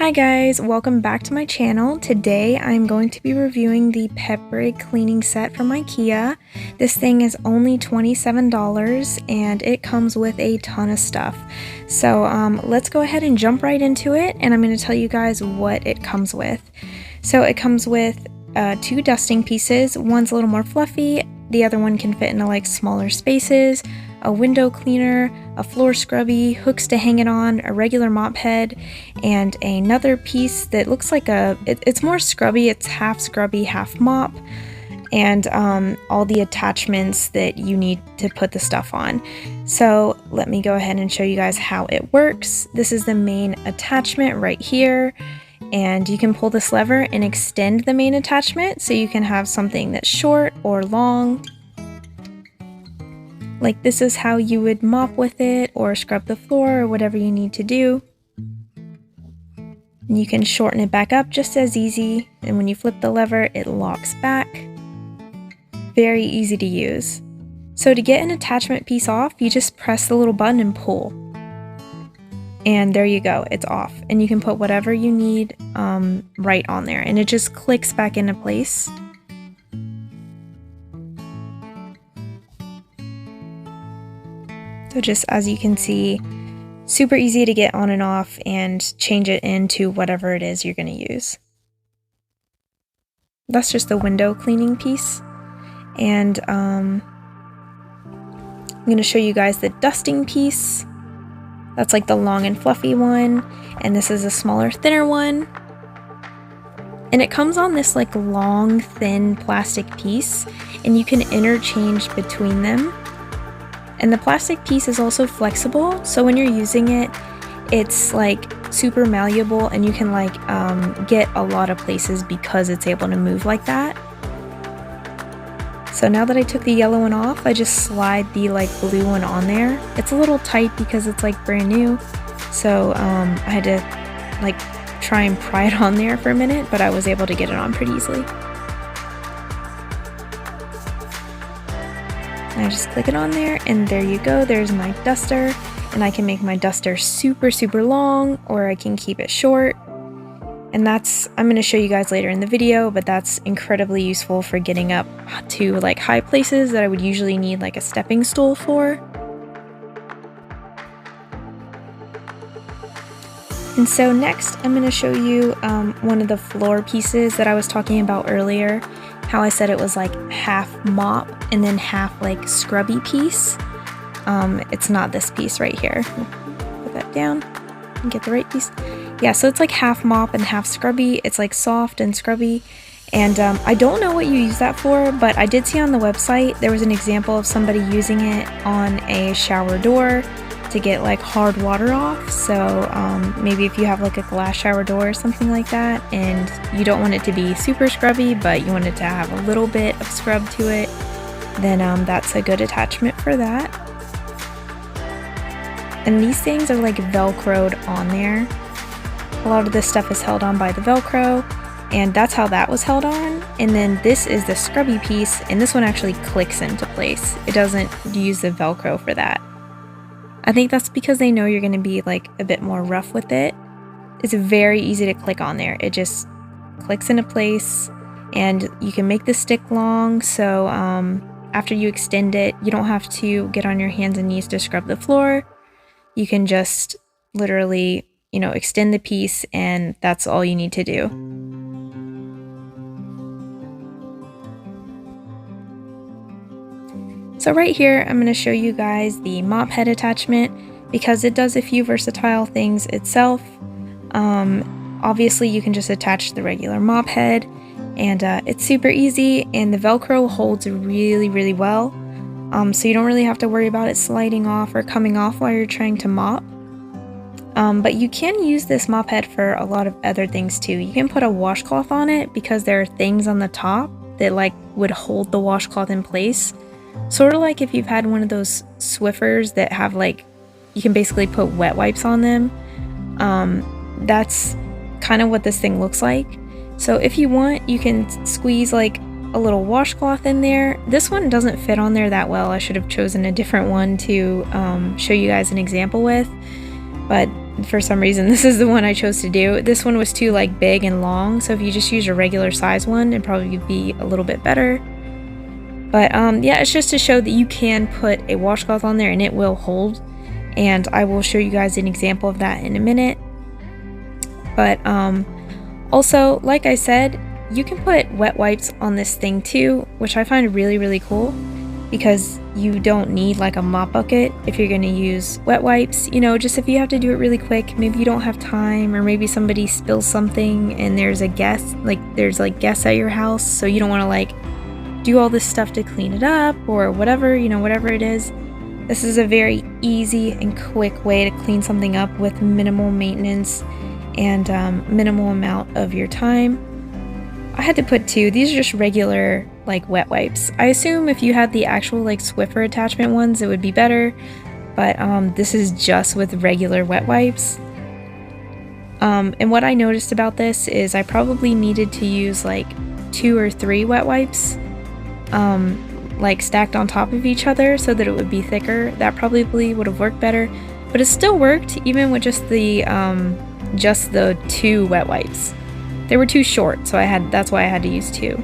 Hi guys, welcome back to my channel. Today I'm going to be reviewing the Pepprig cleaning set from Ikea. This thing is only $27 and it comes with a ton of stuff. So let's go ahead and jump right into it, and I'm going to tell you guys what it comes with. So it comes with two dusting pieces. One's a little more fluffy, the other one can fit into like smaller spaces, a window cleaner, a floor scrubby, hooks to hang it on, a regular mop head, and another piece that looks like it's more scrubby. It's half scrubby, half mop, and all the attachments that you need to put the stuff on. So let me go ahead and show you guys how it works. This is the main attachment right here, and you can pull this lever and extend the main attachment so you can have something that's short or long. Like this is how you would mop with it or scrub the floor or whatever you need to do. And you can shorten it back up just as easy, and when you flip the lever it locks back. Very easy to use. So to get an attachment piece off, you just press the little button and pull. And there you go, it's off. And you can put whatever you need right on there, and it just clicks back into place. So just as you can see, super easy to get on and off and change it into whatever it is you're going to use. That's just the window cleaning piece. And I'm going to show you guys the dusting piece. That's like the long and fluffy one, and this is a smaller, thinner one. And it comes on this like long, thin plastic piece, and you can interchange between them. And the plastic piece is also flexible, so when you're using it, it's like super malleable, and you can like get a lot of places because it's able to move like that. So now that I took the yellow one off, I just slide the like blue one on there. It's a little tight because it's like brand new, so I had to like try and pry it on there for a minute, but I was able to get it on pretty easily. I just click it on there, and there you go, there's my duster. And I can make my duster super long, or I can keep it short. And I'm going to show you guys later in the video, but that's incredibly useful for getting up to like high places that I would usually need like a stepping stool for. And so next I'm going to show you one of the floor pieces that I was talking about earlier. How I said it was like half mop and then half like scrubby piece. It's not this piece right here. Put that down and get the right piece. Yeah, so it's like half mop and half scrubby. It's like soft and scrubby. And I don't know what you use that for, but I did see on the website there was an example of somebody using it on a shower door to get like hard water off. So maybe if you have like a glass shower door or something like that, and you don't want it to be super scrubby, but you want it to have a little bit of scrub to it, then that's a good attachment for that. And these things are like velcroed on there. A lot of this stuff is held on by the velcro, and that's how that was held on. And then this is the scrubby piece, and this one actually clicks into place. It doesn't use the velcro for that. I think that's because they know you're going to be like a bit more rough with it. It's very easy to click on there. It just clicks into place, and you can make the stick long, so after you extend it, you don't have to get on your hands and knees to scrub the floor. You can just literally, extend the piece, and that's all you need to do. So right here, I'm going to show you guys the mop head attachment because it does a few versatile things itself. Obviously, you can just attach the regular mop head, and it's super easy, and the Velcro holds really well. So you don't really have to worry about it sliding off or coming off while you're trying to mop. But you can use this mop head for a lot of other things too. You can put a washcloth on it because there are things on the top that like would hold the washcloth in place. Sort of like if you've had one of those Swiffers that have like, you can basically put wet wipes on them. That's kind of what this thing looks like. So if you want, you can squeeze like a little washcloth in there. This one doesn't fit on there that well. I should have chosen a different one to show you guys an example with. But for some reason this is the one I chose to do. This one was too like big and long, so if you just use a regular size one, it'd probably be a little bit better. But yeah, it's just to show that you can put a washcloth on there and it will hold, and I will show you guys an example of that in a minute. But also, like I said, you can put wet wipes on this thing too, which I find really, really cool, because you don't need like a mop bucket if you're going to use wet wipes. You know, just if you have to do it really quick, maybe you don't have time, or maybe somebody spills something and there's a guest, like there's like guests at your house, so you don't want to like do all this stuff to clean it up or whatever, you know, whatever it is. This is a very easy and quick way to clean something up with minimal maintenance and minimal amount of your time. I had to put 2. These are just regular like wet wipes. I assume if you had the actual like Swiffer attachment ones, it would be better, but this is just with regular wet wipes. And what I noticed about this is I probably needed to use like 2 or 3 wet wipes like stacked on top of each other so that it would be thicker. That probably would have worked better, but it still worked even with just the 2 wet wipes. They were too short, so that's why I had to use 2.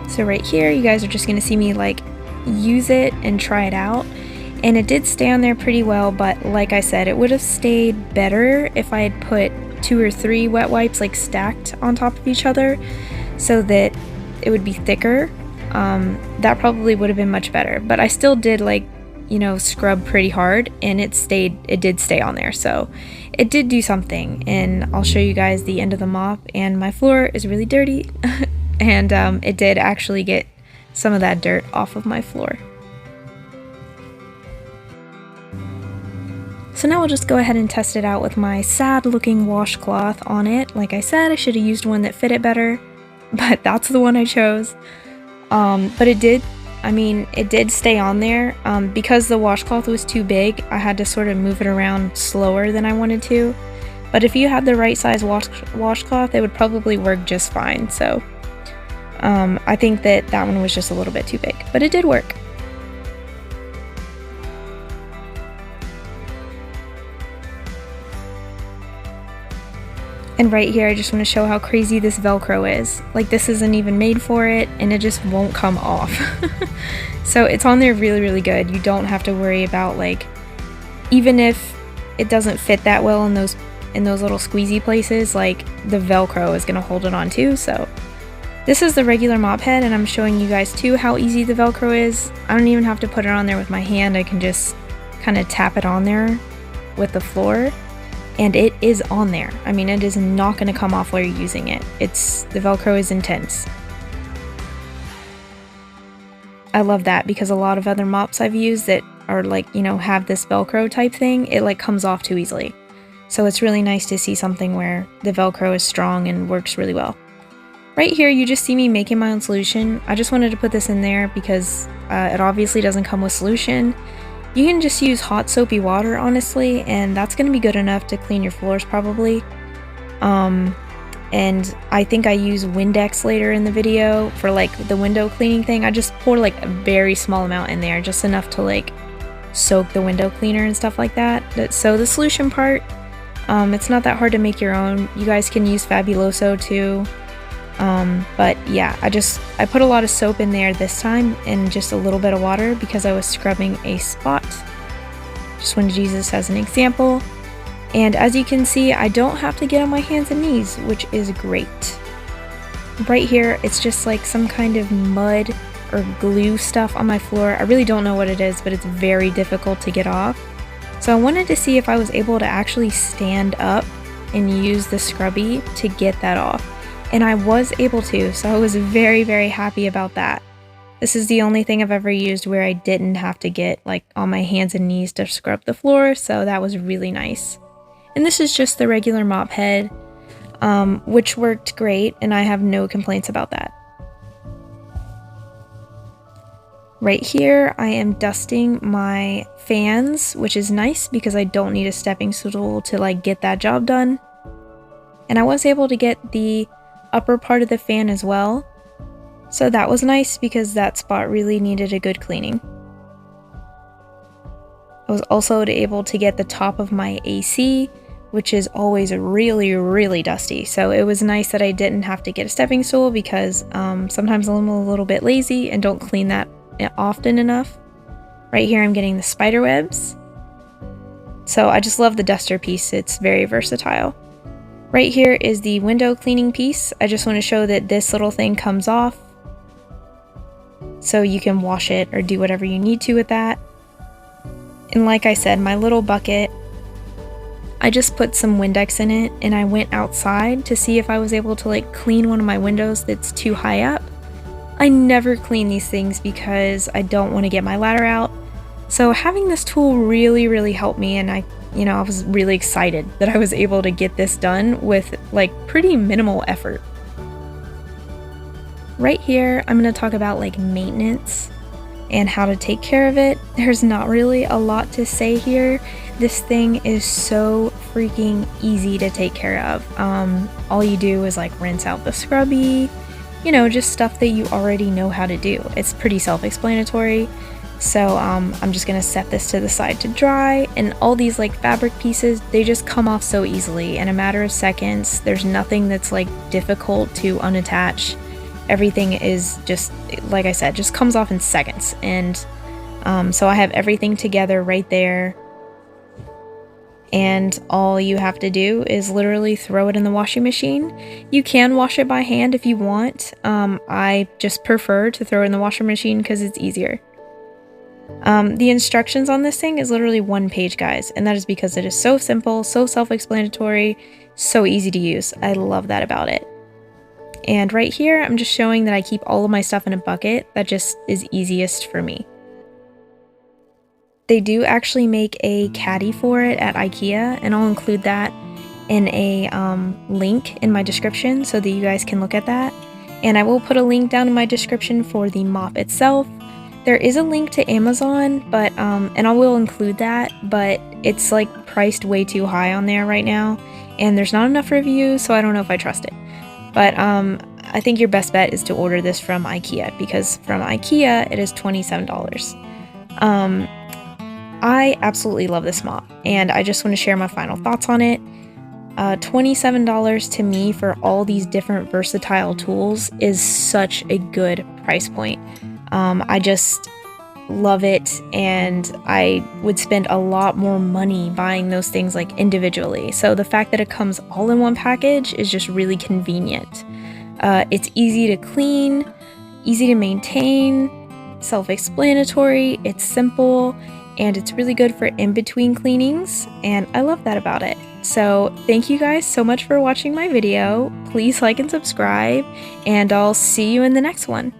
So right here, you guys are just gonna see me like use it and try it out. And it did stay on there pretty well, but like I said, it would have stayed better if I had put 2 or 3 wet wipes like stacked on top of each other so that it would be thicker. That probably would have been much better, but I still did like, you know, scrub pretty hard, and it did stay on there, so it did do something. And I'll show you guys the end of the mop, and my floor is really dirty and it did actually get some of that dirt off of my floor. So now we'll just go ahead and test it out with my sad looking washcloth on it. Like I said, I should have used one that fit it better, but that's the one I chose. But it did stay on there. Because the washcloth was too big, I had to sort of move it around slower than I wanted to. But if you had the right size washcloth, it would probably work just fine. So I think that one was just a little bit too big, but it did work. And right here, I just want to show how crazy this Velcro is. Like, this isn't even made for it, and it just won't come off. So it's on there really, really good. You don't have to worry about, like, even if it doesn't fit that well in those little squeezy places, like, the Velcro is going to hold it on too. So this is the regular mop head, and I'm showing you guys too how easy the Velcro is. I don't even have to put it on there with my hand. I can just kind of tap it on there with the floor. And it is on there. I mean, it is not going to come off while you're using it. The Velcro is intense. I love that, because a lot of other mops I've used that are like, you know, have this Velcro type thing, it like comes off too easily. So it's really nice to see something where the Velcro is strong and works really well. Right here, you just see me making my own solution. I just wanted to put this in there because it obviously doesn't come with solution. You can just use hot soapy water, honestly, and that's going to be good enough to clean your floors probably. And I think I use Windex later in the video for like the window cleaning thing. I just pour like a very small amount in there, just enough to like soak the window cleaner and stuff like that. So the solution part, it's not that hard to make your own. You guys can use Fabuloso too. But yeah, I put a lot of soap in there this time and just a little bit of water because I was scrubbing a spot. Just wanted to use this as an example. And as you can see, I don't have to get on my hands and knees, which is great. Right here, it's just like some kind of mud or glue stuff on my floor. I really don't know what it is, but it's very difficult to get off. So I wanted to see if I was able to actually stand up and use the scrubby to get that off. And I was able to, so I was very, very happy about that. This is the only thing I've ever used where I didn't have to get like on my hands and knees to scrub the floor, so that was really nice. And this is just the regular mop head, which worked great, and I have no complaints about that. Right here, I am dusting my fans, which is nice because I don't need a stepping stool to like get that job done. And I was able to get the upper part of the fan as well, so that was nice because that spot really needed a good cleaning. I was also able to get the top of my AC, which is always really, really dusty. So it was nice that I didn't have to get a stepping stool because sometimes I'm a little bit lazy and don't clean that often enough. Right here I'm getting the spider webs. So I just love the duster piece, it's very versatile. Right here is the window cleaning piece. I just want to show that this little thing comes off so you can wash it or do whatever you need to with that. And like I said, my little bucket, I just put some Windex in it and I went outside to see if I was able to like clean one of my windows that's too high up. I never clean these things because I don't want to get my ladder out. So having this tool really helped me, and I was really excited that I was able to get this done with like pretty minimal effort. Right here, I'm going to talk about like maintenance and how to take care of it. There's not really a lot to say here. This thing is so freaking easy to take care of. All you do is like rinse out the scrubby, just stuff that you already know how to do. It's pretty self-explanatory. So I'm just gonna set this to the side to dry, and all these like fabric pieces, they just come off so easily in a matter of seconds. There's nothing that's like difficult to unattach. Everything is just, like I said, just comes off in seconds. And so I have everything together right there. And all you have to do is literally throw it in the washing machine. You can wash it by hand if you want. I just prefer to throw it in the washing machine because it's easier. The instructions on this thing is literally 1 page, guys, and that is because it is so simple, so self-explanatory, so easy to use. I love that about it. And right here, I'm just showing that I keep all of my stuff in a bucket. That just is easiest for me. They do actually make a caddy for it at Ikea, and I'll include that in a link in my description so that you guys can look at that. And I will put a link down in my description for the mop itself. There is a link to Amazon, but and I will include that, but it's like priced way too high on there right now, and there's not enough reviews, so I don't know if I trust it. But I think your best bet is to order this from Ikea, because from Ikea it is $27. I absolutely love this mop, and I just want to share my final thoughts on it. $27 to me for all these different versatile tools is such a good price point. I just love it, and I would spend a lot more money buying those things like individually. So the fact that it comes all in one package is just really convenient. It's easy to clean, easy to maintain, self-explanatory, it's simple, and it's really good for in-between cleanings, and I love that about it. So thank you guys so much for watching my video. Please like and subscribe, and I'll see you in the next one.